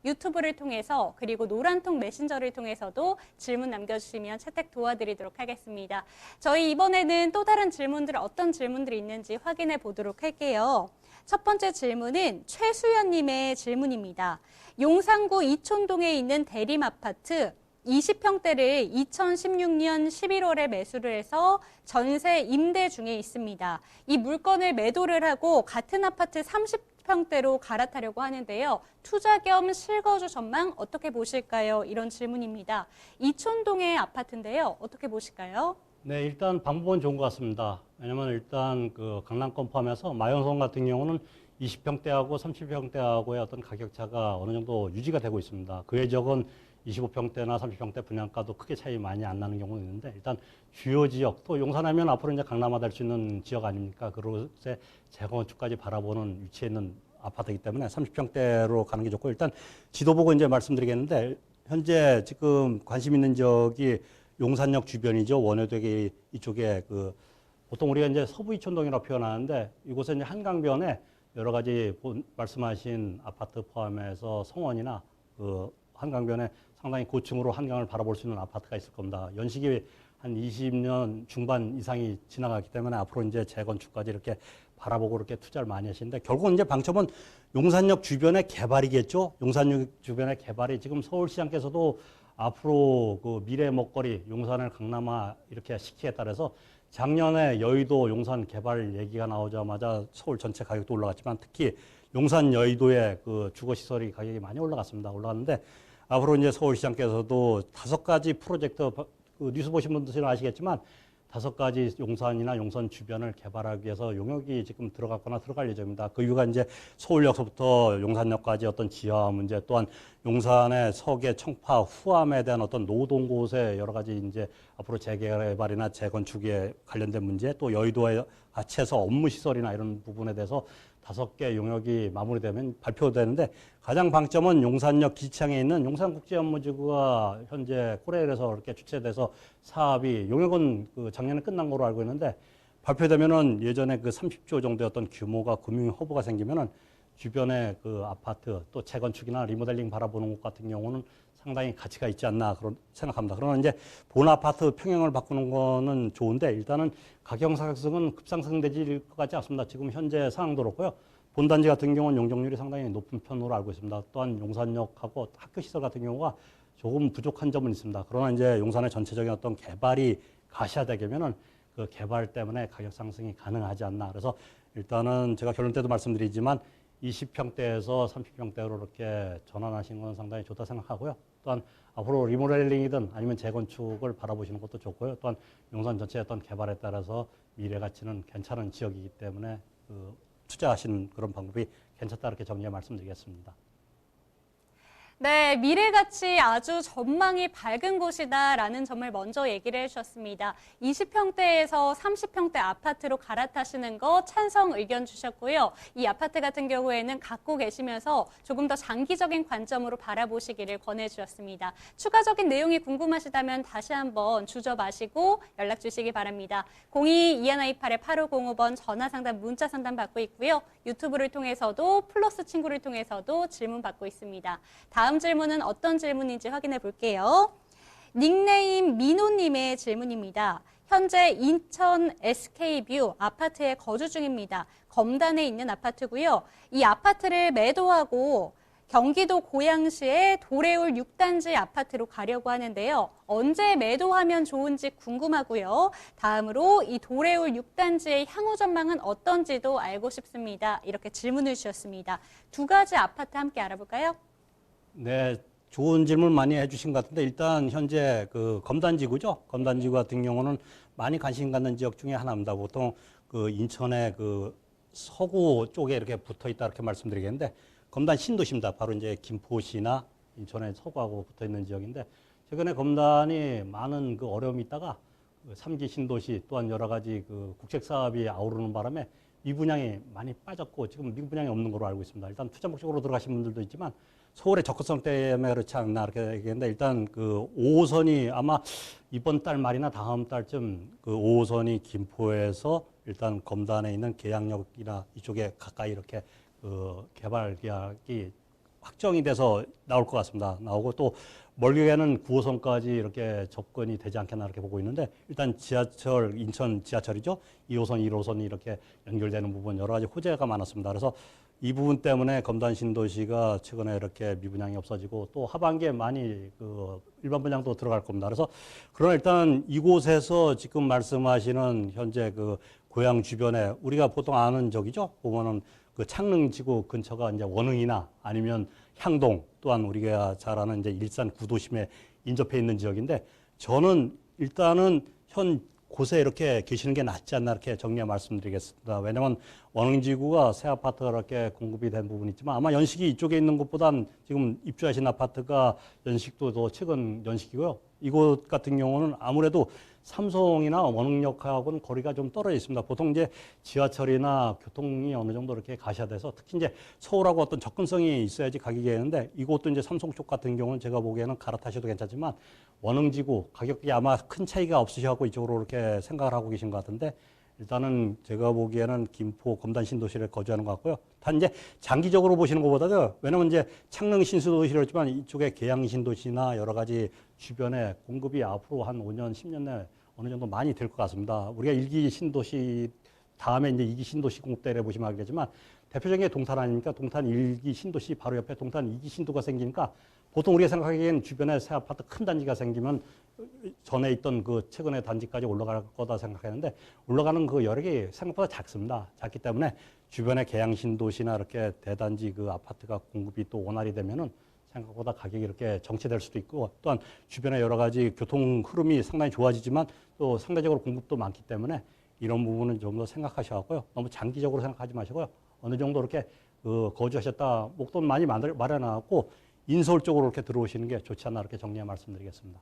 유튜브를 통해서 그리고 노란통 메신저를 통해서도 질문 남겨주시면 채택 도와드리도록 하겠습니다. 저희 이번에는 또 다른 질문들 어떤 질문들이 있는지 확인해 보도록 할게요. 첫 번째 질문은 최수연님의 질문입니다. 용산구 이촌동에 있는 대림 아파트 20평대를 2016년 11월에 매수를 해서 전세 임대 중에 있습니다. 이 물건을 매도를 하고 같은 아파트 30평대로 갈아타려고 하는데요. 투자 겸 실거주 전망 어떻게 보실까요? 이런 질문입니다. 이촌동의 아파트인데요. 어떻게 보실까요? 네, 일단 방법은 좋은 것 같습니다. 왜냐면 일단 그 강남권 포함해서 마연성 같은 경우는 20평대하고 30평대하고의 어떤 가격 차가 어느 정도 유지가 되고 있습니다. 그의 적은 25평대나 30평대 분양가도 크게 차이 많이 안 나는 경우는 있는데 일단 주요 지역 또 용산하면 앞으로 이제 강남화 될 수 있는 지역 아닙니까? 그곳에 재건축까지 바라보는 위치에 있는 아파트이기 때문에 30평대로 가는 게 좋고 일단 지도 보고 이제 말씀드리겠는데 현재 지금 관심 있는 지역이 용산역 주변이죠. 원효대교 이쪽에 보통 우리가 이제 서부 이촌동이라고 표현하는데 이곳에 이제 한강변에 여러 가지 말씀하신 아파트 포함해서 성원이나 한강변에 상당히 고층으로 한강을 바라볼 수 있는 아파트가 있을 겁니다. 연식이 한 20년 중반 이상이 지나갔기 때문에 앞으로 이제 재건축까지 이렇게 바라보고 이렇게 투자를 많이 하시는데 결국은 이제 방점은 용산역 주변의 개발이겠죠. 용산역 주변의 개발이 지금 서울시장께서도 앞으로 그 미래 먹거리 용산을 강남화 이렇게 시키에 따라서 작년에 여의도 용산 개발 얘기가 나오자마자 서울 전체 가격도 올라갔지만 특히 용산 여의도의 그 주거시설이 가격이 많이 올라갔습니다. 올라갔는데 앞으로 이제 서울시장께서도 5가지 프로젝트 뉴스 보신 분들은 아시겠지만 5가지 용산이나 용산 주변을 개발하기 위해서 용역이 지금 들어갔거나 들어갈 예정입니다. 그 이유가 이제 서울역서부터 용산역까지 어떤 지하 문제 또한 용산의 서계, 청파, 후암에 대한 어떤 노동 곳의 여러 가지 이제 앞으로 재개발이나 재건축에 관련된 문제 또 여의도에 같이 해서 업무 시설이나 이런 부분에 대해서 5개 용역이 마무리되면 발표되는데 가장 방점은 용산역 기창에 있는 용산국제업무지구가 현재 코레일에서 이렇게 주최돼서 사업이 용역은 작년에 끝난 거로 알고 있는데 발표되면은 예전에 30조 정도였던 규모가 금융 허브가 생기면은 주변에 아파트 또 재건축이나 리모델링 바라보는 곳 같은 경우는 상당히 가치가 있지 않나 그런 생각합니다. 그러나 이제 본 아파트 평형을 바꾸는 거는 좋은데 일단은 가격 상승은 급상승될 것 같지 않습니다. 지금 현재 상황도 그렇고요. 본단지 같은 경우는 용적률이 상당히 높은 편으로 알고 있습니다. 또한 용산역하고 학교 시설 같은 경우가 조금 부족한 점은 있습니다. 그러나 이제 용산의 전체적인 어떤 개발이 가시화되면은 그 개발 때문에 가격 상승이 가능하지 않나. 그래서 일단은 제가 결론 때도 말씀드리지만 20평대에서 30평대로 이렇게 전환하신 건 상당히 좋다 생각하고요. 또한 앞으로 리모델링이든 아니면 재건축을 바라보시는 것도 좋고요. 또한 용산 전체의 어떤 개발에 따라서 미래 가치는 괜찮은 지역이기 때문에 투자하시는 그런 방법이 괜찮다 이렇게 정리해 말씀드리겠습니다. 네, 미래가치 아주 전망이 밝은 곳이다라는 점을 먼저 얘기를 해주셨습니다. 20평대에서 30평대 아파트로 갈아타시는 거 찬성 의견 주셨고요. 이 아파트 같은 경우에는 갖고 계시면서 조금 더 장기적인 관점으로 바라보시기를 권해주셨습니다. 추가적인 내용이 궁금하시다면 다시 한번 주저 마시고 연락 주시기 바랍니다. 02-2128-8505번 전화상담, 문자상담 받고 있고요. 유튜브를 통해서도 플러스 친구를 통해서도 질문 받고 있습니다. 다음 질문은 어떤 질문인지 확인해 볼게요. 닉네임 민호님의 질문입니다. 현재 인천 SK뷰 아파트에 거주 중입니다. 검단에 있는 아파트고요. 이 아파트를 매도하고 경기도 고양시의 도래울 6단지 아파트로 가려고 하는데요. 언제 매도하면 좋은지 궁금하고요. 다음으로 이 도래울 6단지의 향후 전망은 어떤지도 알고 싶습니다. 이렇게 질문을 주셨습니다. 2가지 아파트 함께 알아볼까요? 네, 좋은 질문 많이 해주신 것 같은데 일단 현재 검단지구죠. 검단지구 같은 경우는 많이 관심 갖는 지역 중에 하나입니다. 보통 인천의 서구 쪽에 이렇게 붙어 있다 이렇게 말씀드리겠는데 검단 신도시입니다. 바로 이제 김포시나 인천의 서구하고 붙어 있는 지역인데 최근에 검단이 많은 어려움이 있다가 3기 신도시 또한 여러 가지 국책 사업이 아우르는 바람에 미분양이 많이 빠졌고 지금 미분양이 없는 걸로 알고 있습니다. 일단 투자 목적으로 들어가신 분들도 있지만 서울의 접근성 때문에 그렇지 않나 이렇게 얘기했는데 일단 5호선이 아마 이번 달 말이나 다음 달쯤 5호선이 김포에서 일단 검단에 있는 계양역이나 이쪽에 가까이 이렇게 개발 계약이 확정이 돼서 나올 것 같습니다. 나오고 또 멀게는 9호선까지 이렇게 접근이 되지 않겠나 이렇게 보고 있는데 일단 지하철, 인천 지하철이죠. 2호선, 1호선이 이렇게 연결되는 부분 여러 가지 호재가 많았습니다. 그래서 이 부분 때문에 검단 신도시가 최근에 이렇게 미분양이 없어지고 또 하반기에 많이 그 일반 분양도 들어갈 겁니다. 그래서 그러나 일단 이곳에서 지금 말씀하시는 현재 그 고향 주변에 우리가 보통 아는 적이죠. 보면은 그 창릉지구 근처가 이제 원흥이나 아니면 향동 또한 우리가 잘 아는 이제 일산 구도심에 인접해 있는 지역인데 저는 일단은 현 곳에 이렇게 계시는 게 낫지 않나 이렇게 정리해 말씀드리겠습니다. 왜냐하면 원흥지구가 새 아파트가 이렇게 공급이 된 부분이 있지만 아마 연식이 이쪽에 있는 것보단 지금 입주하신 아파트가 연식도 더 최근 연식이고요. 이곳 같은 경우는 아무래도 삼성이나 원흥역하고는 거리가 좀 떨어져 있습니다. 보통 이제 지하철이나 교통이 어느 정도 이렇게 가셔야 돼서 특히 이제 서울하고 어떤 접근성이 있어야지 가격이 되는데 이곳도 이제 삼성 쪽 같은 경우는 제가 보기에는 갈아타셔도 괜찮지만 원흥지구 가격이 아마 큰 차이가 없으셔갖고 이쪽으로 이렇게 생각을 하고 계신 것 같은데 일단은 제가 보기에는 김포 검단 신도시를 거주하는 것 같고요. 단 이제 장기적으로 보시는 것보다도 왜냐면 이제 창릉 신도시였지만 이쪽에 계양 신도시나 여러 가지 주변에 공급이 앞으로 한 5년, 10년 내에 어느 정도 많이 될 것 같습니다. 우리가 1기 신도시 다음에 이제 2기 신도시 공급대를 보시면 알겠지만 대표적인 게 동탄 아닙니까? 동탄 1기 신도시 바로 옆에 동탄 2기 신도가 생기니까 보통 우리가 생각하기엔 주변에 새 아파트 큰 단지가 생기면 전에 있던 그 최근의 단지까지 올라갈 거다 생각했는데 올라가는 그 여력이 생각보다 작습니다. 작기 때문에 주변에 계양 신도시나 이렇게 대단지 그 아파트가 공급이 또 원활히 되면은 생각보다 가격이 이렇게 정체될 수도 있고 또한 주변에 여러 가지 교통 흐름이 상당히 좋아지지만 또 상대적으로 공급도 많기 때문에 이런 부분은 좀 더 생각하셔갖고요. 너무 장기적으로 생각하지 마시고요. 어느 정도 이렇게 거주하셨다 목돈 많이 마련해갖고 인서울 쪽으로 이렇게 들어오시는 게 좋지 않나 이렇게 정리해 말씀드리겠습니다.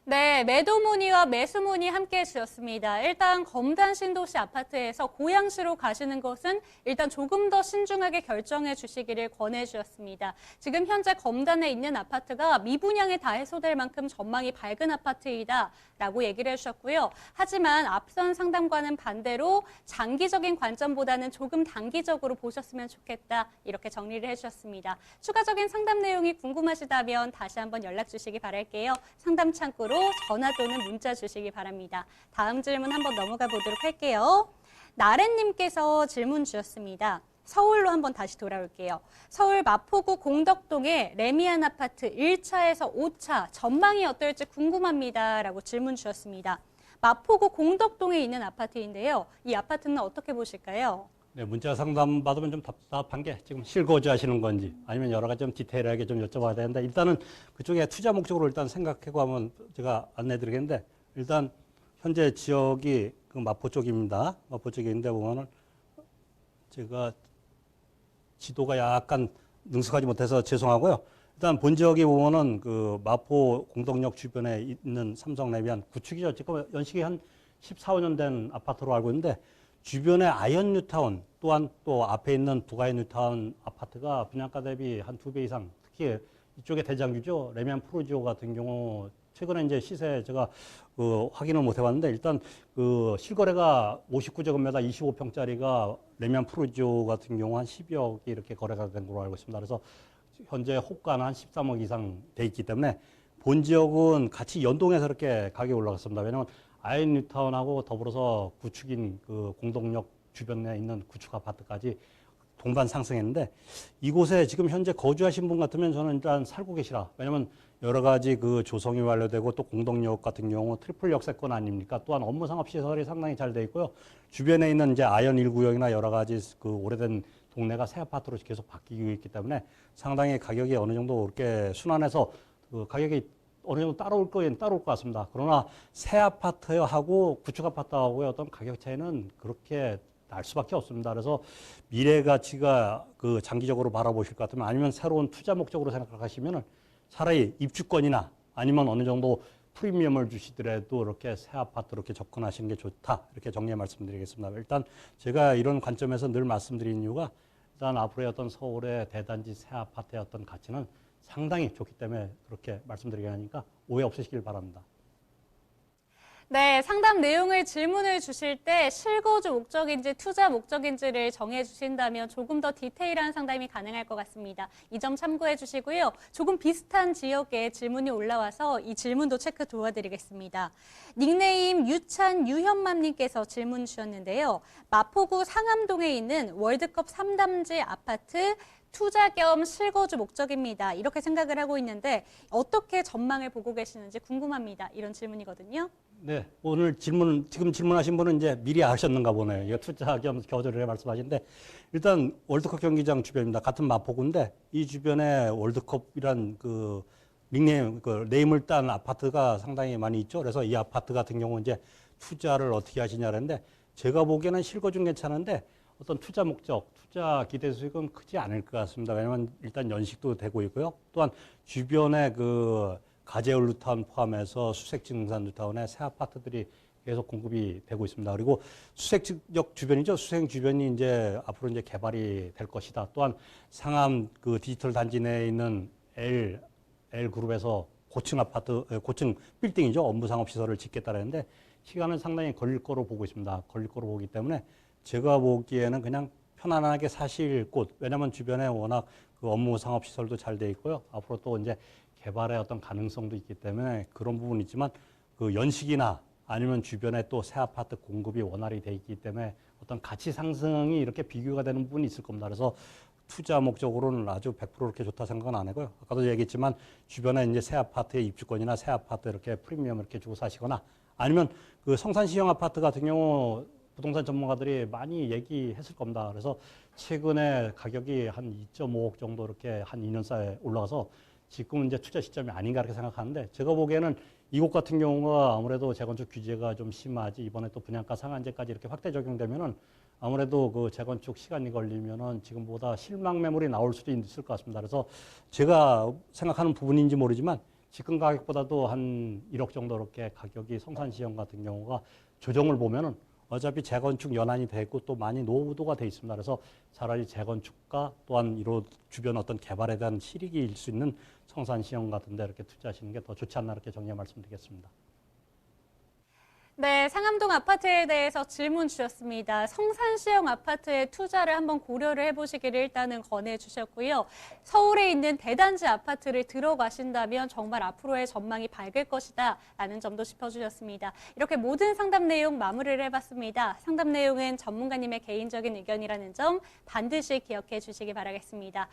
네, 매도 문의와 매수 문의 함께 해주셨습니다. 일단 검단 신도시 아파트에서 고양시로 가시는 것은 일단 조금 더 신중하게 결정해 주시기를 권해 주셨습니다. 지금 현재 검단에 있는 아파트가 미분양에 다 해소될 만큼 전망이 밝은 아파트이다 라고 얘기를 해주셨고요. 하지만 앞선 상담과는 반대로 장기적인 관점보다는 조금 단기적으로 보셨으면 좋겠다 이렇게 정리를 해주셨습니다. 추가적인 상담 내용이 궁금하시다면 다시 한번 연락 주시기 바랄게요. 상담 창구로 전화 또는 문자 주시기 바랍니다. 다음 질문 한번 넘어가 보도록 할게요. 나래님께서 질문 주셨습니다. 서울로 한번 다시 돌아올게요. 서울 마포구 공덕동의 레미안 아파트 1차에서 5차 전망이 어떨지 궁금합니다. 라고 질문 주셨습니다. 마포구 공덕동에 있는 아파트인데요. 이 아파트는 어떻게 보실까요? 네, 문자 상담 받으면 좀 답답한 게 지금 실거주 하시는 건지 아니면 여러 가지 좀 디테일하게 좀 여쭤봐야 되는데 일단은 그쪽에 투자 목적으로 일단 생각하고 하면 제가 안내 드리겠는데 일단 현재 지역이 그 마포 쪽입니다. 마포 쪽인데 보면은 제가 지도가 약간 능숙하지 못해서 죄송하고요. 일단 본 지역이 보면은 그 마포 공덕역 주변에 있는 삼성 레미안 구축이죠. 지금 연식이 한 14, 15년 된 아파트로 알고 있는데 주변에 아이언 뉴타운 또한 또 앞에 있는 부가의 뉴타운 아파트가 분양가 대비 한 2배 이상 특히 이쪽에 대장주죠. 레미안 프루지오 같은 경우 최근에 이제 시세 제가 확인을 못 해봤는데 일단 그 실거래가 59제곱미터 25평짜리가 레미안 프루지오 같은 경우 한 10억이 이렇게 거래가 된 걸로 알고 있습니다. 그래서 현재 호가는 한 13억 이상 돼 있기 때문에 본 지역은 같이 연동해서 이렇게 가격이 올라갔습니다. 왜냐하면 아이언 뉴타운하고 더불어서 구축인 그 공덕역 주변에 있는 구축 아파트까지 동반 상승했는데 이곳에 지금 현재 거주하신 분 같으면 저는 일단 살고 계시라. 왜냐면 여러 가지 그 조성이 완료되고 또 공덕역 같은 경우 트리플 역세권 아닙니까? 또한 업무 상업 시설이 상당히 잘 돼 있고요. 주변에 있는 이제 아이언 1구역이나 여러 가지 그 오래된 동네가 새 아파트로 계속 바뀌고 있기 때문에 상당히 가격이 어느 정도 이렇게 순환해서 그 가격이 어느 정도 따라올 것 같습니다. 그러나 새 아파트하고 구축 아파트하고의 어떤 가격 차이는 그렇게 날 수밖에 없습니다. 그래서 미래 가치가 그 장기적으로 바라보실 것 같으면 아니면 새로운 투자 목적으로 생각하시면은 차라리 입주권이나 아니면 어느 정도 프리미엄을 주시더라도 이렇게 새 아파트 이렇게 접근하시는 게 좋다. 이렇게 정리해 말씀드리겠습니다. 일단 제가 이런 관점에서 늘 말씀드리는 이유가 일단 앞으로의 어떤 서울의 대단지 새 아파트의 어떤 가치는 상당히 좋기 때문에 그렇게 말씀드리게 하니까 오해 없으시길 바랍니다. 네, 상담 내용을 질문을 주실 때 실거주 목적인지 투자 목적인지를 정해 주신다면 조금 더 디테일한 상담이 가능할 것 같습니다. 이 점 참고해 주시고요. 조금 비슷한 지역에 질문이 올라와서 이 질문도 체크 도와드리겠습니다. 닉네임 유찬 유현맘님께서 질문 주셨는데요. 마포구 상암동에 있는 월드컵 3단지 아파트 투자 겸 실거주 목적입니다. 이렇게 생각을 하고 있는데 어떻게 전망을 보고 계시는지 궁금합니다. 이런 질문이거든요. 네, 오늘 지금 질문하신 분은 이제 미리 아셨는가 보네요. 이거 투자 겸 거주를 말씀하시는데, 일단 월드컵 경기장 주변입니다. 같은 마포구인데, 이 주변에 월드컵이란 그 닉네임, 그 네임을 딴 아파트가 상당히 많이 있죠. 그래서 이 아파트 같은 경우 이제 투자를 어떻게 하시냐는데, 제가 보기에는 실거주는 괜찮은데, 어떤 투자 목적, 투자 기대 수익은 크지 않을 것 같습니다. 왜냐하면 일단 연식도 되고 있고요. 또한 주변에 그 가재울 뉴타운 포함해서 수색지능산 뉴타운에 새 아파트들이 계속 공급이 되고 있습니다. 그리고 수색역 주변이죠. 수색 주변이 이제 앞으로 이제 개발이 될 것이다. 또한 상암 그 디지털 단지 내에 있는 L 그룹에서 고층 빌딩이죠. 업무상업시설을 짓겠다는데 시간은 상당히 걸릴 거로 보고 있습니다. 걸릴 거로 보기 때문에 제가 보기에는 그냥 편안하게 사실 곳. 왜냐하면 주변에 워낙 그 업무상업시설도 잘 돼 있고요. 앞으로 또 이제 개발의 어떤 가능성도 있기 때문에 그런 부분이 있지만 그 연식이나 아니면 주변에 또 새 아파트 공급이 원활히 돼 있기 때문에 어떤 가치 상승이 이렇게 비교가 되는 부분이 있을 겁니다. 그래서 투자 목적으로는 아주 100% 이렇게 좋다 생각은 안 하고요. 아까도 얘기했지만 주변에 이제 새 아파트의 입주권이나 새 아파트 이렇게 프리미엄 이렇게 주고 사시거나 아니면 그 성산시형 아파트 같은 경우 부동산 전문가들이 많이 얘기했을 겁니다. 그래서 최근에 가격이 한 2.5억 정도 이렇게 한 2년 사이에 올라가서 지금은 이제 투자 시점이 아닌가 이렇게 생각하는데 제가 보기에는 이곳 같은 경우가 아무래도 재건축 규제가 좀 심하지 이번에 또 분양가 상한제까지 이렇게 확대 적용되면은 아무래도 그 재건축 시간이 걸리면은 지금보다 실망 매물이 나올 수도 있을 것 같습니다. 그래서 제가 생각하는 부분인지 모르지만 지금 가격보다도 한 1억 정도 이렇게 가격이 성산시형 같은 경우가 조정을 보면은 어차피 재건축 연한이 돼 있고 또 많이 노후도가 돼 있습니다. 그래서 차라리 재건축과 또한 이로 주변 어떤 개발에 대한 실익이 일 수 있는 성산시형 같은 데 이렇게 투자하시는 게 더 좋지 않나 이렇게 정리해 말씀드리겠습니다. 네, 상암동 아파트에 대해서 질문 주셨습니다. 성산시형 아파트에 투자를 한번 고려를 해보시기를 일단은 권해주셨고요. 서울에 있는 대단지 아파트를 들어가신다면 정말 앞으로의 전망이 밝을 것이다 라는 점도 짚어주셨습니다. 이렇게 모든 상담 내용 마무리를 해봤습니다. 상담 내용은 전문가님의 개인적인 의견이라는 점 반드시 기억해 주시기 바라겠습니다.